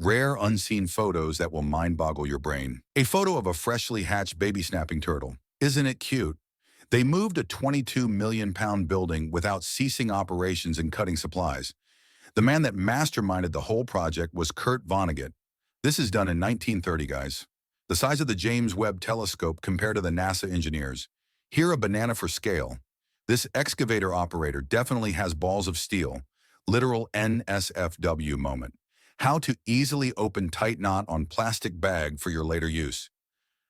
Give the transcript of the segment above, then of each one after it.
Rare unseen photos that will mind-boggle your brain. A photo of a freshly hatched baby snapping turtle. Isn't it cute? They moved a 22 million pound building without ceasing operations and cutting supplies. The man that masterminded the whole project was Kurt Vonnegut. This is done in 1930, guys. The size of the James Webb telescope compared to the NASA engineers. Here a banana for scale. This excavator operator definitely has balls of steel. Literal NSFW moment. How to easily open tight knot on plastic bag for your later use.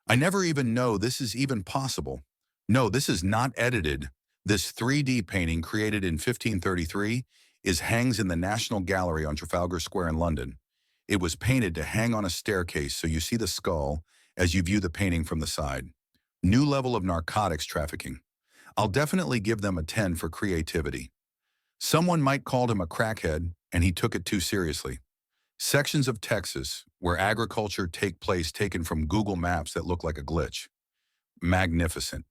I never even know this is even possible. No, this is not edited. This 3D painting created in 1533 hangs in the National Gallery on Trafalgar Square in London. It was painted to hang on a staircase so you see the skull as you view the painting from the side. New level of narcotics trafficking. I'll definitely give them a 10 for creativity. Someone might call him a crackhead, and he took it too seriously. Sections of Texas where agriculture take place taken from Google Maps that look like a glitch. Magnificent.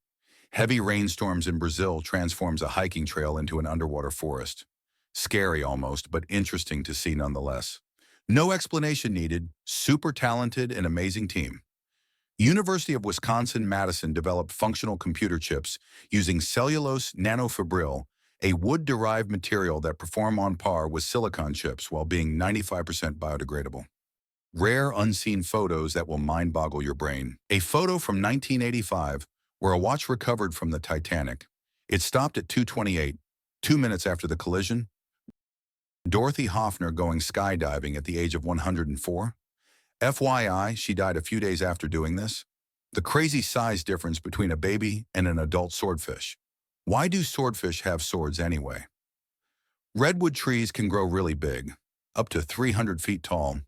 Heavy rainstorms in Brazil transforms a hiking trail into an underwater forest. Scary almost, but interesting to see nonetheless. No explanation needed. Super talented and amazing team. University of Wisconsin-Madison developed functional computer chips using cellulose nanofibril, a wood-derived material that perform on par with silicon chips while being 95% biodegradable. Rare unseen photos that will mind-boggle your brain. A photo from 1985 where a watch recovered from the Titanic. It stopped at 2:28, 2 minutes after the collision. Dorothy Hoffner going skydiving at the age of 104. FYI, she died a few days after doing this. The crazy size difference between a baby and an adult swordfish. Why do swordfish have swords anyway? Redwood trees can grow really big, up to 300 feet tall.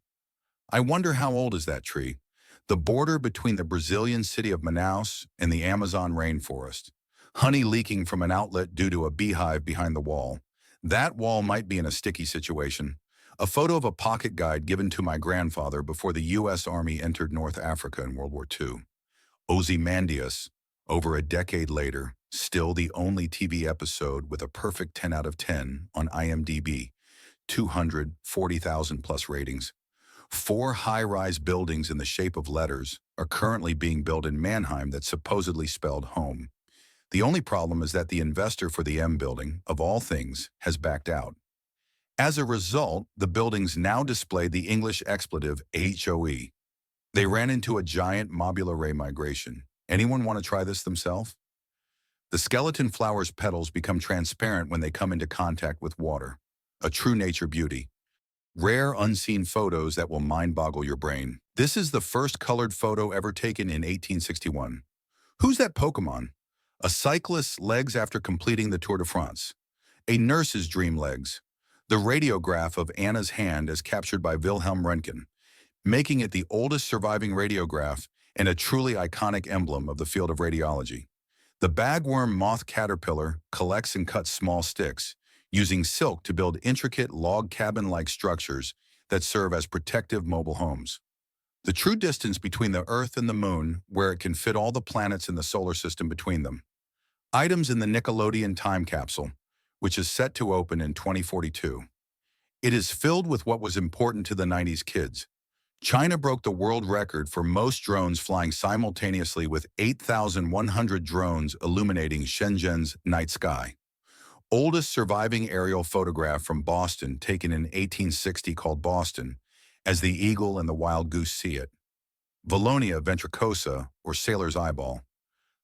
I wonder how old is that tree? The border between the Brazilian city of Manaus and the Amazon rainforest. Honey leaking from an outlet due to a beehive behind the wall. That wall might be in a sticky situation. A photo of a pocket guide given to my grandfather before the U.S. Army entered North Africa in World War II. Ozymandias, over a decade later, still the only TV episode with a perfect 10 out of 10 on IMDb, 240,000 plus ratings. 4 high-rise buildings in the shape of letters are currently being built in Mannheim that supposedly spelled home. The only problem is that the investor for the M building, of all things, has backed out. As a result, the buildings now display the English expletive HOE. They ran into a giant mobula ray migration. Anyone want to try this themselves? The skeleton flower's petals become transparent when they come into contact with water. A true nature beauty. Rare unseen photos that will mind-boggle your brain. This is the first colored photo ever taken in 1861. Who's that Pokemon? A cyclist's legs after completing the Tour de France. A nurse's dream legs. The radiograph of Anna's hand as captured by Wilhelm Röntgen, making it the oldest surviving radiograph and a truly iconic emblem of the field of radiology. The bagworm moth caterpillar collects and cuts small sticks, using silk to build intricate log cabin-like structures that serve as protective mobile homes. The true distance between the Earth and the Moon, where it can fit all the planets in the solar system between them. Items in the Nickelodeon time capsule, which is set to open in 2042. It is filled with what was important to the 90s kids. China broke the world record for most drones flying simultaneously with 8,100 drones illuminating Shenzhen's night sky. Oldest surviving aerial photograph from Boston taken in 1860 called Boston, as the eagle and the wild goose see it. Valonia ventricosa, or sailor's eyeball,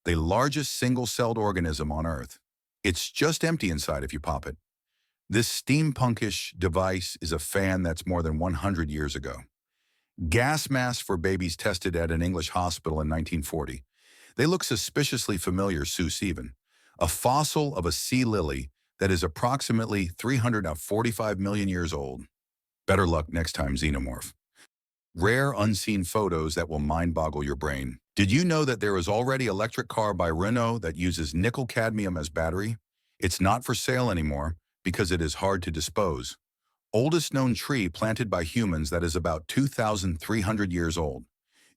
the largest single-celled organism on Earth. It's just empty inside if you pop it. This steampunkish device is a fan that's more than 100 years ago. Gas masks for babies tested at an English hospital in 1940. They look suspiciously familiar, Sue Seven. A fossil of a sea lily that is approximately 345 million years old. Better luck next time, Xenomorph. Rare unseen photos that will mind-boggle your brain. Did you know that there is already electric car by Renault that uses nickel-cadmium as battery? It's not for sale anymore because it is hard to dispose. Oldest known tree planted by humans that is about 2,300 years old.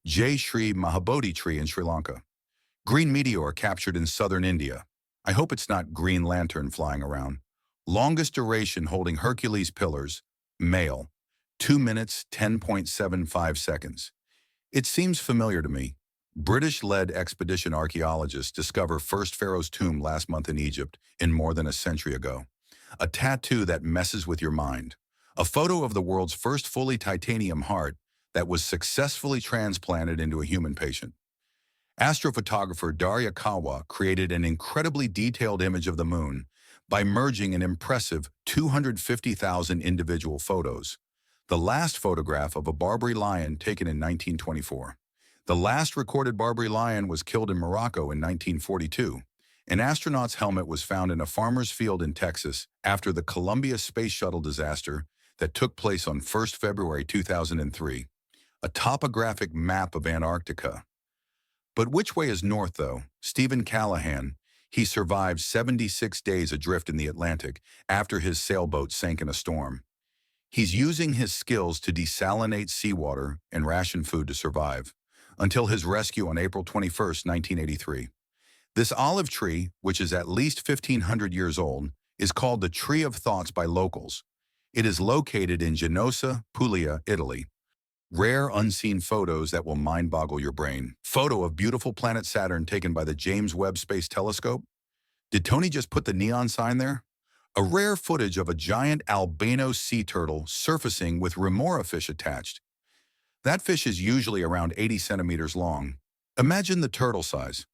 Jai Shri Mahabodhi tree in Sri Lanka. Green meteor captured in southern India. I hope it's not Green Lantern flying around. Longest duration holding Hercules pillars, male. 2 minutes, 10.75 seconds. It seems familiar to me. British-led expedition archaeologists discover first pharaoh's tomb last month in Egypt, in more than a century ago. A tattoo that messes with your mind. A photo of the world's first fully titanium heart that was successfully transplanted into a human patient. Astrophotographer Daria Kawa created an incredibly detailed image of the moon by merging an impressive 250,000 individual photos. The last photograph of a Barbary lion taken in 1924. The last recorded Barbary lion was killed in Morocco in 1942. An astronaut's helmet was found in a farmer's field in Texas after the Columbia Space Shuttle disaster that took place on 1st February 2003. A topographic map of Antarctica. But which way is north, though? Stephen Callahan, he survived 76 days adrift in the Atlantic after his sailboat sank in a storm. He's using his skills to desalinate seawater and ration food to survive, until his rescue on April 21st, 1983. This olive tree, which is at least 1,500 years old, is called the Tree of Thoughts by locals. It is located in Genosa, Puglia, Italy. Rare unseen photos that will mind-boggle your brain. Photo of beautiful planet Saturn taken by the James Webb Space Telescope. Did Tony just put the neon sign there? A rare footage of a giant albino sea turtle surfacing with remora fish attached. That fish is usually around 80 centimeters long. Imagine the turtle size.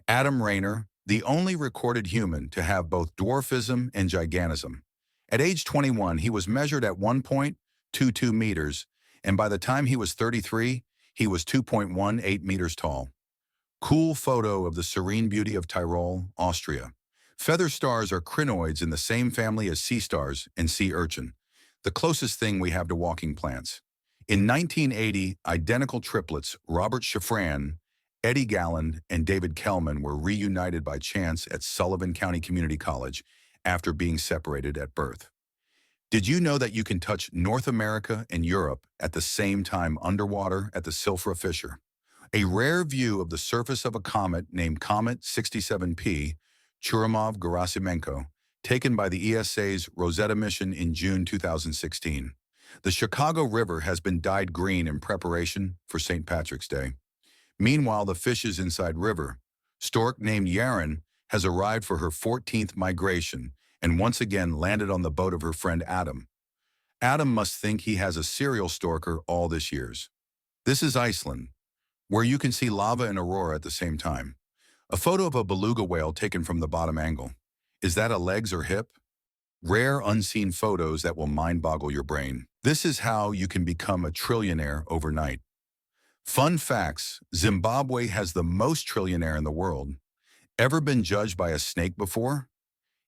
Adam Rayner, the only recorded human to have both dwarfism and gigantism. At age 21, he was measured at 1.22 meters, and by the time he was 33, he was 2.18 meters tall. Cool photo of the serene beauty of Tyrol, Austria. Feather stars are crinoids in the same family as sea stars and sea urchin, the closest thing we have to walking plants. In 1980, identical triplets Robert Shafran, Eddie Galland, and David Kellman were reunited by chance at Sullivan County Community College after being separated at birth. Did you know that you can touch North America and Europe at the same time underwater at the Silfra Fissure? A rare view of the surface of a comet named Comet 67P, Churyumov-Gerasimenko, taken by the ESA's Rosetta mission in June 2016. The Chicago River has been dyed green in preparation for St. Patrick's Day. Meanwhile, the fishes inside river, stork named Yaren, has arrived for her 14th migration and once again landed on the boat of her friend Adam. Adam must think he has a serial stalker all this years. This is Iceland, where you can see lava and aurora at the same time. A photo of a beluga whale taken from the bottom angle. Is that a legs or hip? Rare unseen photos that will mind-boggle your brain. This is how you can become a trillionaire overnight. Fun facts: Zimbabwe has the most trillionaire in the world. Ever been judged by a snake before?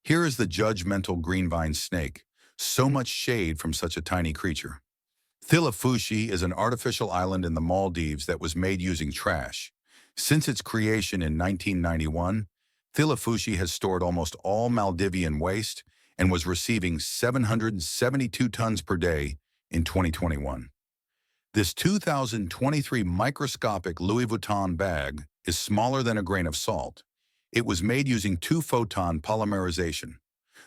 Here is the judgmental greenvine snake. So much shade from such a tiny creature. Thilafushi is an artificial island in the Maldives that was made using trash. Since its creation in 1991, Thilafushi has stored almost all Maldivian waste and was receiving 772 tons per day in 2021. This 2023 microscopic Louis Vuitton bag is smaller than a grain of salt. It was made using 2-photon polymerization.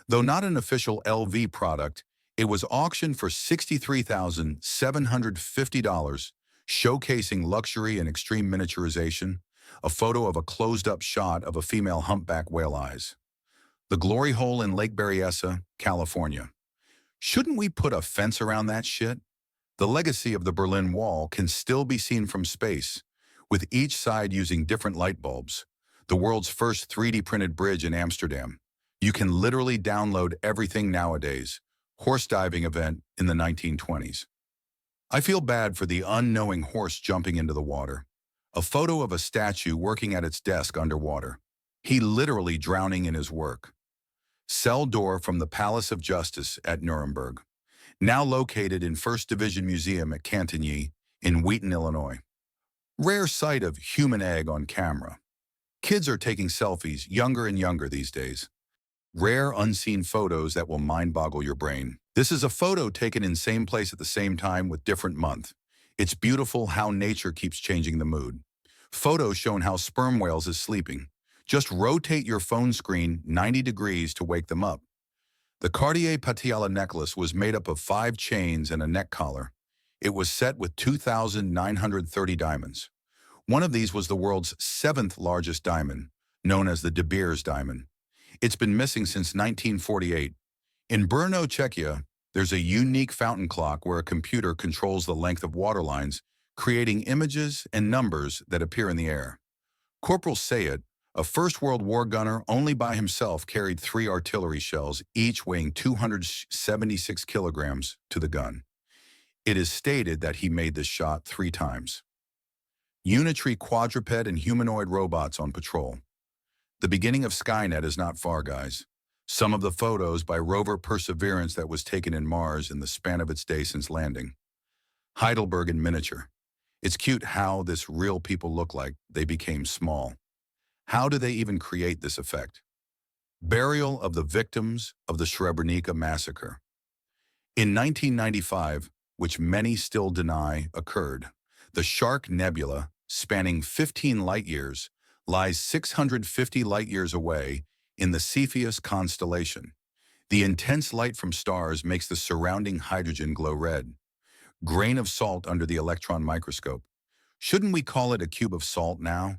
Though not an official LV product, it was auctioned for $63,750, showcasing luxury and extreme miniaturization, a photo of a closed-up shot of a female humpback whale eyes. The glory hole in Lake Berryessa, California. Shouldn't we put a fence around that shit? The legacy of the Berlin Wall can still be seen from space, with each side using different light bulbs. The world's first 3D printed bridge in Amsterdam. You can literally download everything nowadays. Horse diving event in the 1920s. I feel bad for the unknowing horse jumping into the water. A photo of a statue working at its desk underwater. He literally drowning in his work. Cell door from the Palace of Justice at Nuremberg. Now located in First Division Museum at Cantigny in Wheaton, Illinois. Rare sight of human egg on camera. Kids are taking selfies younger and younger these days. Rare unseen photos that will mind-boggle your brain. This is a photo taken in same place at the same time with different month. It's beautiful how nature keeps changing the mood. Photos showing how sperm whales is sleeping. Just rotate your phone screen 90 degrees to wake them up. The Cartier Patiala necklace was made up of 5 chains and a neck collar. It was set with 2,930 diamonds. One of these was the world's seventh largest diamond, known as the De Beers diamond. It's been missing since 1948. In Brno, Czechia, there's a unique fountain clock where a computer controls the length of water lines, creating images and numbers that appear in the air. Corporal Sayed, a First World War gunner, only by himself carried 3 artillery shells, each weighing 276 kilograms, to the gun. It is stated that he made this shot 3 times. Unitary quadruped and humanoid robots on patrol. The beginning of Skynet is not far, guys. Some of the photos by rover Perseverance that was taken in Mars in the span of its day since landing. Heidelberg in miniature. It's cute how this real people look like they became small. How do they even create this effect? Burial of the victims of the Srebrenica massacre. In 1995, which many still deny occurred, the Shark Nebula, spanning 15 light-years, lies 650 light-years away in the Cepheus constellation. The intense light from stars makes the surrounding hydrogen glow red. Grain of salt under the electron microscope. Shouldn't we call it a cube of salt now?